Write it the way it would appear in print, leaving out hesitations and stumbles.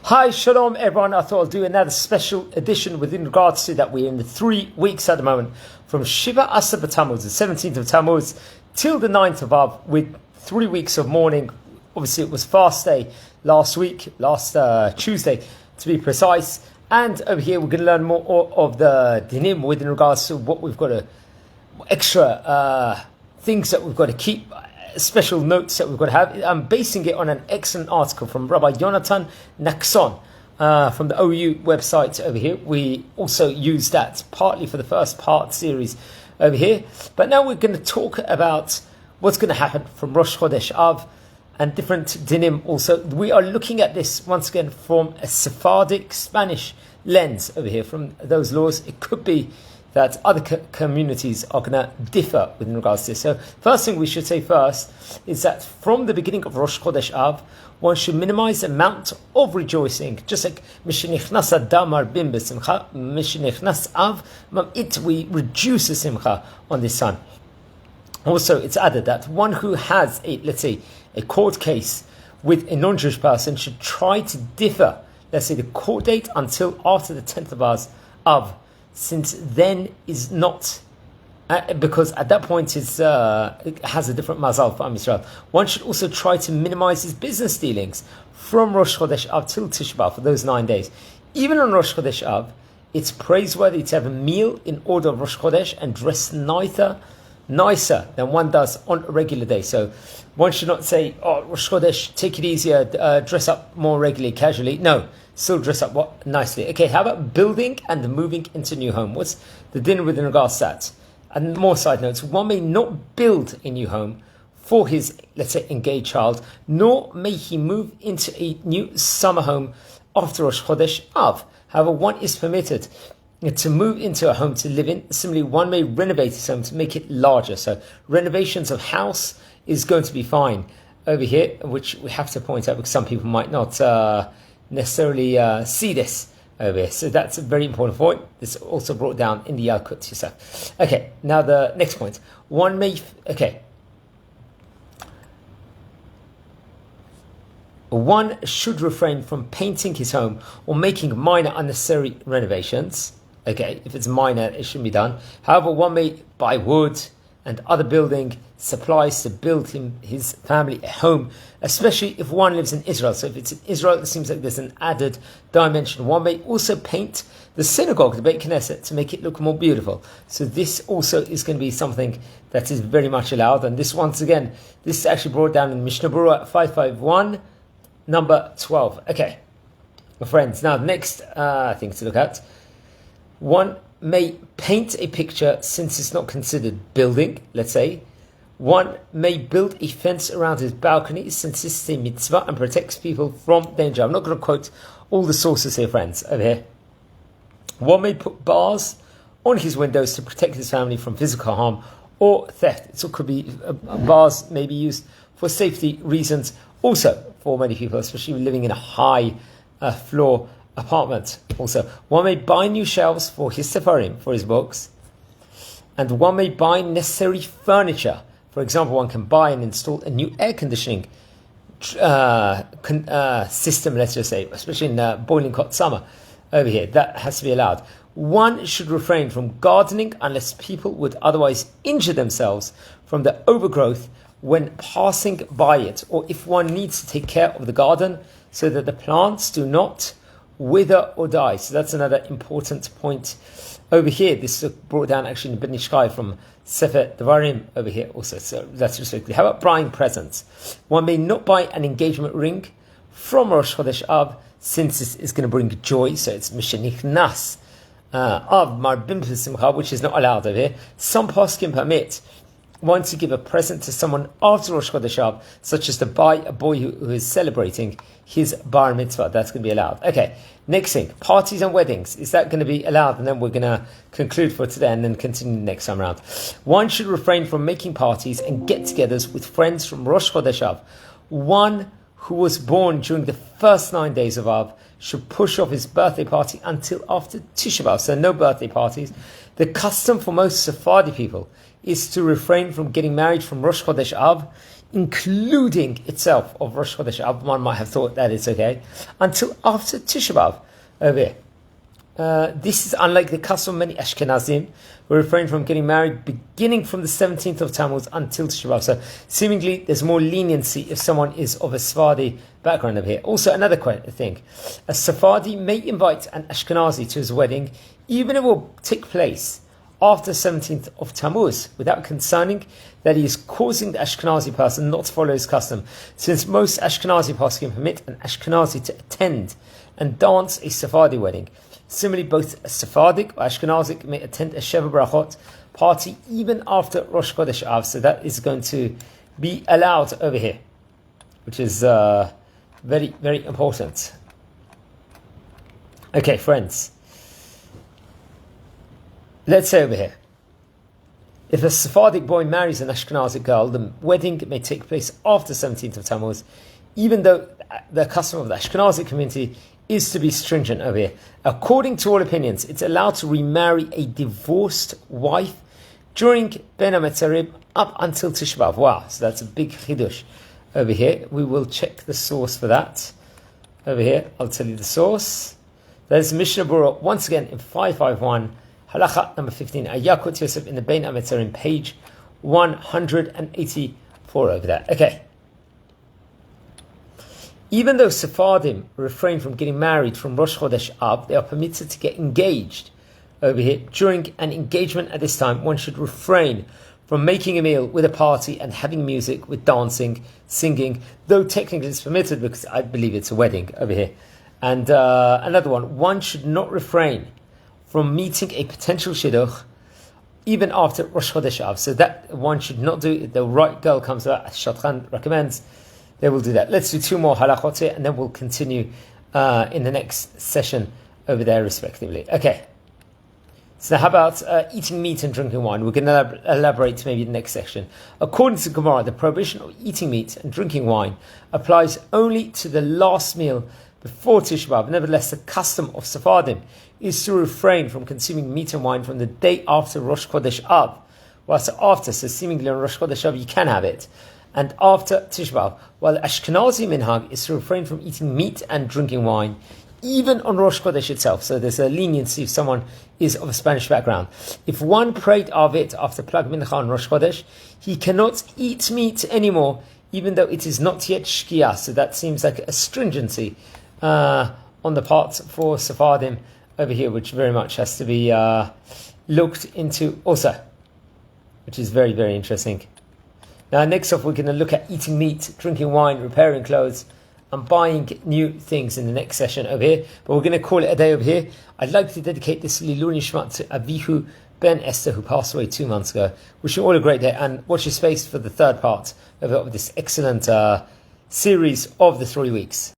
Hi, shalom everyone. I thought I'll do another special edition within regards to that. We're in the 3 weeks at the moment from Shiva Asar B'Tammuz, the 17th of Tammuz, till the 9th of Av, with 3 weeks of mourning. Obviously, it was fast day last Tuesday, to be precise. And over here, we're going to learn more of the dinim within regards to what we've got to, extra things that we've got to keep, special notes that we've got to have. I'm basing it on an excellent article from Rabbi Yonatan Nakson from the OU website over here. We also use that partly for the first part series over here. But now we're going to talk about what's going to happen from Rosh Chodesh Av and different dinim also. We are looking at this once again from a Sephardic Spanish lens over here from those laws. It could be that other communities are going to differ with regards to this. So first thing we should say first is that from the beginning of Rosh Chodesh Av, one should minimize the amount of rejoicing. Just like Mishenichnas Adam Arbim B'Simcha, Mishenichnas Av Mam'it, we reduce the Simcha on this son. Also, it's added that one who has let's say, a court case with a non-Jewish person should try to differ, let's say, the court date until after the 10th of Av, since then is not, because at that point it has a different mazal for Am Yisrael. One should also try to minimize his business dealings from Rosh Chodesh Av till Tisha B'Av for those 9 days. Even on Rosh Chodesh Av, it's praiseworthy to have a meal in order of Rosh Chodesh and dress nicer than one does on a regular day. So one should not say, oh, Rosh Chodesh, take it easier, dress up more regularly, casually. No, still dress up nicely. Okay, how about building and moving into a new home? What's the din with regards to that? And more side notes, one may not build a new home for his, let's say, engaged child, nor may he move into a new summer home after Rosh Chodesh Av. However, one is permitted to move into a home to live in. Similarly, one may renovate his home to make it larger. So renovations of house is going to be fine over here, which we have to point out because some people might not necessarily see this over here. So that's a very important point. This is also brought down in the Yalkut Yosef. Okay, now the next point. One should refrain from painting his home or making minor unnecessary renovations. Okay, if it's minor, it shouldn't be done. However, one may buy wood and other building supplies to build his family a home, especially if one lives in Israel. So if it's in Israel, it seems like there's an added dimension. One may also paint the synagogue, the Beit Knesset, to make it look more beautiful. So this also is going to be something that is very much allowed. And this, once again, this is actually brought down in Mishnah Berurah 551, number 12. Okay, my friends, now the next thing to look at. One may paint a picture since it's not considered building, let's say. One may build a fence around his balcony since this is a mitzvah and protects people from danger. I'm not going to quote all the sources here, friends, over here. One may put bars on his windows to protect his family from physical harm or theft. It could be bars may be used for safety reasons. Also, for many people, especially living in a high floor apartment. Also, one may buy new shelves for his Sephardi, for his books, and one may buy necessary furniture. For example, one can buy and install a new air conditioning system, let's just say, especially in boiling hot summer over here. That has to be allowed. One should refrain from gardening unless people would otherwise injure themselves from the overgrowth when passing by it, or if one needs to take care of the garden so that the plants do not wither or die. So that's another important point over here. This is brought down actually in Ben Ishkai from Sefer Devarim over here also. So that's respectively. How about buying presents? One may not buy an engagement ring from Rosh Chodesh Av since this is going to bring joy. So it's Mishenichnas Av Marbim B'Simcha, which is not allowed over here. Some poskim permit one to give a present to someone after Rosh Chodesh Av, such as to buy a boy who is celebrating his bar mitzvah. That's going to be allowed. Okay, next thing, parties and weddings. Is that going to be allowed? And then we're going to conclude for today and then continue next time around. One should refrain from making parties and get-togethers with friends from Rosh Chodesh Av. One who was born during the first 9 days of Av should push off his birthday party until after Tisha B'Av. So no birthday parties. The custom for most Sephardi people is to refrain from getting married from Rosh Chodesh Av including itself of Rosh Chodesh Av. One might have thought that it's okay, until after Tisha B'Av over here. This is unlike the custom of many Ashkenazim who refrain from getting married beginning from the 17th of Tammuz until Tisha B'Av. So seemingly there's more leniency if someone is of a Sephardi background over here. Also another thing, a Sephardi may invite an Ashkenazi to his wedding even if it will take place after 17th of Tammuz, without concerning that he is causing the Ashkenazi person not to follow his custom, since most Ashkenazi poskim permit an Ashkenazi to attend and dance a Sephardi wedding. Similarly, both a Sephardic or Ashkenazic may attend a Sheva Brachot party even after Rosh Chodesh Av, so that is going to be allowed over here, which is very, very important. Okay, friends. Let's say over here, if a Sephardic boy marries an Ashkenazic girl, the wedding may take place after 17th of Tammuz, even though the custom of the Ashkenazic community is to be stringent over here. According to all opinions, it's allowed to remarry a divorced wife during Ben HaMetzarim up until Tisha B'Av. Wow, so that's a big chidush over here. We will check the source for that. Over here, I'll tell you the source. There's Mishnah Berurah, once again, in 551, Halacha number 15, Ayakut Yosef in the Ben HaMetzarim, page 184 over there. Okay. Even though Sephardim refrain from getting married from Rosh Chodesh Ab, they are permitted to get engaged over here. During an engagement at this time, one should refrain from making a meal with a party and having music with dancing, singing, though technically it's permitted because I believe it's a wedding over here. And another one should not refrain from meeting a potential shidduch even after Rosh Chodesh Av. So that one should not do it. The right girl comes out, as Shadchan recommends, they will do that. Let's do two more halachot here, and then we'll continue in the next session over there, respectively. Okay. So how about eating meat and drinking wine? We're going to elaborate maybe in the next section. According to Gemara, the prohibition of eating meat and drinking wine applies only to the last meal before Tisha B'Av. Nevertheless, the custom of Sephardim is to refrain from consuming meat and wine from the day after Rosh Chodesh Av. Whilst after, so seemingly on Rosh Chodesh Av you can have it, and after Tisha B'Av, while the Ashkenazi minhag is to refrain from eating meat and drinking wine, even on Rosh Chodesh itself. So there's a leniency if someone is of a Spanish background. If one prayed Arvit after Plag Mincha on Rosh Chodesh, he cannot eat meat anymore, even though it is not yet Shkia. So that seems like a stringency on the part for Sephardim over here, which very much has to be looked into also, which is very, very interesting. Now, next off, we're going to look at eating meat, drinking wine, repairing clothes, and buying new things in the next session over here. But we're going to call it a day over here. I'd like to dedicate this Lilur Nishmat to Avihu Ben Esther, who passed away 2 months ago. Wish you all a great day, and watch your space for the third part of this excellent series of the 3 weeks.